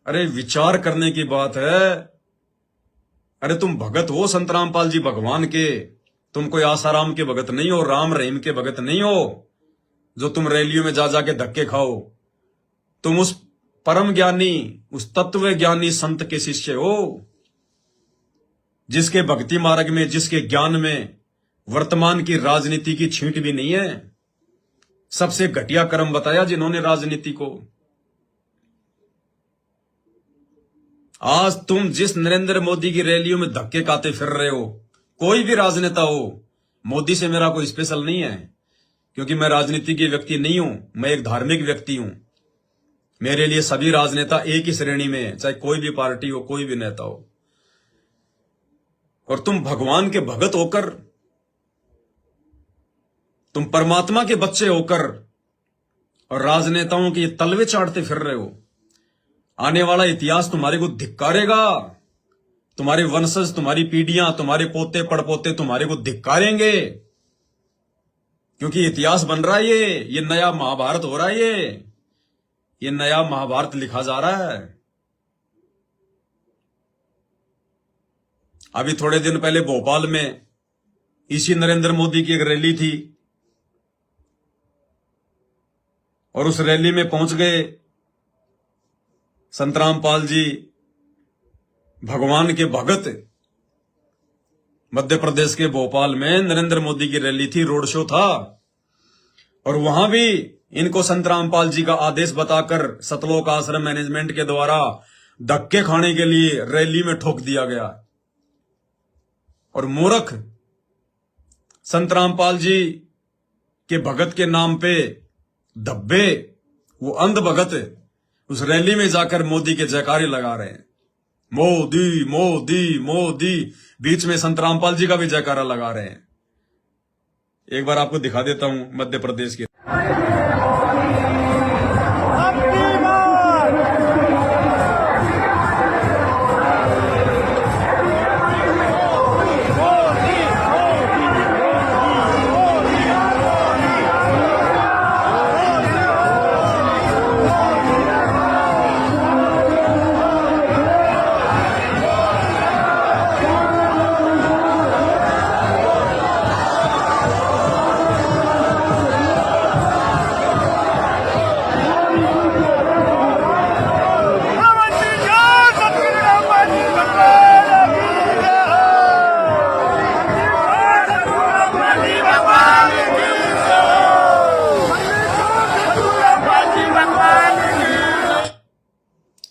अरे विचार करने की बात है। अरे तुम भगत हो संत रामपाल जी भगवान के, तुम कोई आसाराम के भगत नहीं हो, राम रहीम के भगत नहीं हो जो तुम रैलियों में जा जाके धक्के खाओ। तुम उस परम ज्ञानी, उस तत्व ज्ञानी संत के शिष्य हो जिसके भक्ति मार्ग में, जिसके ज्ञान में वर्तमान की राजनीति की छींट भी नहीं है। सबसे घटिया कर्म बताया जिन्होंने राजनीति को। आज तुम जिस नरेंद्र मोदी की रैलियों में धक्के खाते फिर रहे हो, कोई भी राजनेता हो, मोदी से मेरा कोई स्पेशल नहीं है, क्योंकि मैं राजनीति के व्यक्ति नहीं हूं, मैं एक धार्मिक व्यक्ति हूं। मेरे लिए सभी राजनेता एक ही श्रेणी में है, चाहे कोई भी पार्टी हो, कोई भी नेता हो। और तुम भगवान के भगत होकर, तुम परमात्मा के बच्चे होकर और राजनेताओं के तलवे चाटते फिर रहे हो। आने वाला इतिहास तुम्हारे को धिक्कारेगा। तुम्हारे वंशज, तुम्हारी पीढ़ियां, तुम्हारे पोते पड़पोते तुम्हारे को धिक्कारेंगे, क्योंकि इतिहास बन रहा है। ये नया महाभारत हो रहा है। ये नया महाभारत लिखा जा रहा है। अभी थोड़े दिन पहले भोपाल में इसी नरेंद्र मोदी की एक रैली थी और उस रैली में पहुंच गए संत रामपाल जी भगवान के भगत। मध्य प्रदेश के भोपाल में नरेंद्र मोदी की रैली थी, रोड शो था, और वहां भी इनको संत रामपाल जी का आदेश बताकर सतलोक आश्रम मैनेजमेंट के द्वारा धक्के खाने के लिए रैली में ठोक दिया गया। और मूर्ख संत रामपाल जी के भगत के नाम पे धब्बे, वो अंध भगत उस रैली में जाकर मोदी के जयकारे लगा रहे हैं, मोदी मोदी मोदी। बीच में संत रामपाल जी का भी जयकारा लगा रहे हैं। एक बार आपको दिखा देता हूं मध्य प्रदेश के।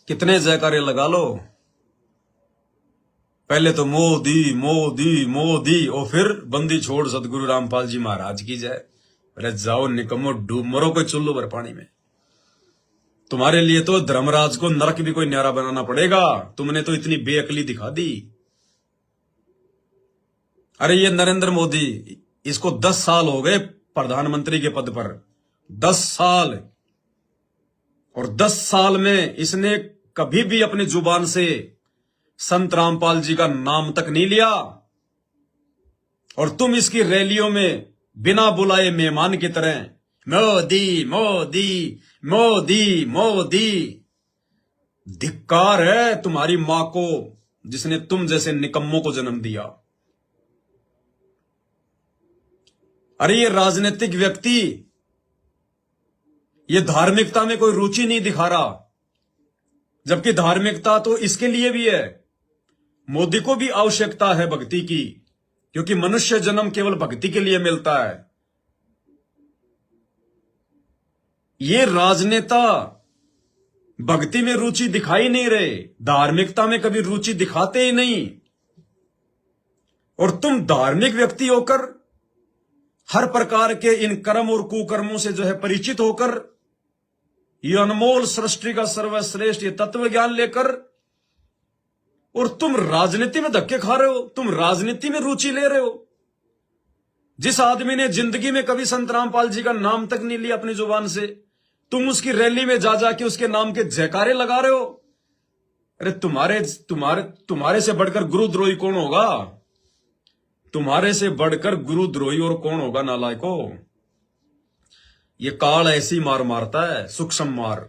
कितने जयकारे लगा लो, पहले तो मोदी मोदी मोदी, और फिर बंदी छोड़ सदगुरु रामपाल जी महाराज की जय। अरे जाओ निकम्मो, डूब मरो कोई चुल्लू भर पानी में। तुम्हारे लिए तो धर्मराज को नरक भी कोई न्यारा बनाना पड़ेगा। तुमने तो इतनी बेअकली दिखा दी। अरे ये नरेंद्र मोदी, इसको 10 साल हो गए प्रधानमंत्री के पद पर, 10 साल। और 10 साल में इसने कभी भी अपनी जुबान से संत रामपाल जी का नाम तक नहीं लिया। और तुम इसकी रैलियों में बिना बुलाए मेहमान की तरह मोदी मोदी मोदी मोदी। धिक्कार है तुम्हारी मां को जिसने तुम जैसे निकम्मों को जन्म दिया। अरे ये राजनीतिक व्यक्ति ये धार्मिकता में कोई रुचि नहीं दिखा रहा, जबकि धार्मिकता तो इसके लिए भी है। मोदी को भी आवश्यकता है भक्ति की, क्योंकि मनुष्य जन्म केवल भक्ति के लिए मिलता है। ये राजनेता भक्ति में रुचि दिखाई नहीं रहे, धार्मिकता में कभी रुचि दिखाते ही नहीं। और तुम धार्मिक व्यक्ति होकर हर प्रकार के इन कर्म और कुकर्मों से जो है परिचित होकर, ये अनमोल सृष्टि का सर्वश्रेष्ठ ये तत्व ज्ञान लेकर, और तुम राजनीति में धक्के खा रहे हो, तुम राजनीति में रुचि ले रहे हो। जिस आदमी ने जिंदगी में कभी संत रामपाल जी का नाम तक नहीं लिया अपनी जुबान से, तुम उसकी रैली में जा जाके उसके नाम के जयकारे लगा रहे हो। अरे तुम्हारे से बढ़कर गुरुद्रोही कौन होगा? तुम्हारे से बढ़कर गुरुद्रोही और कौन होगा नालायको? ये काल ऐसी मार मारता है, सूक्ष्म मार।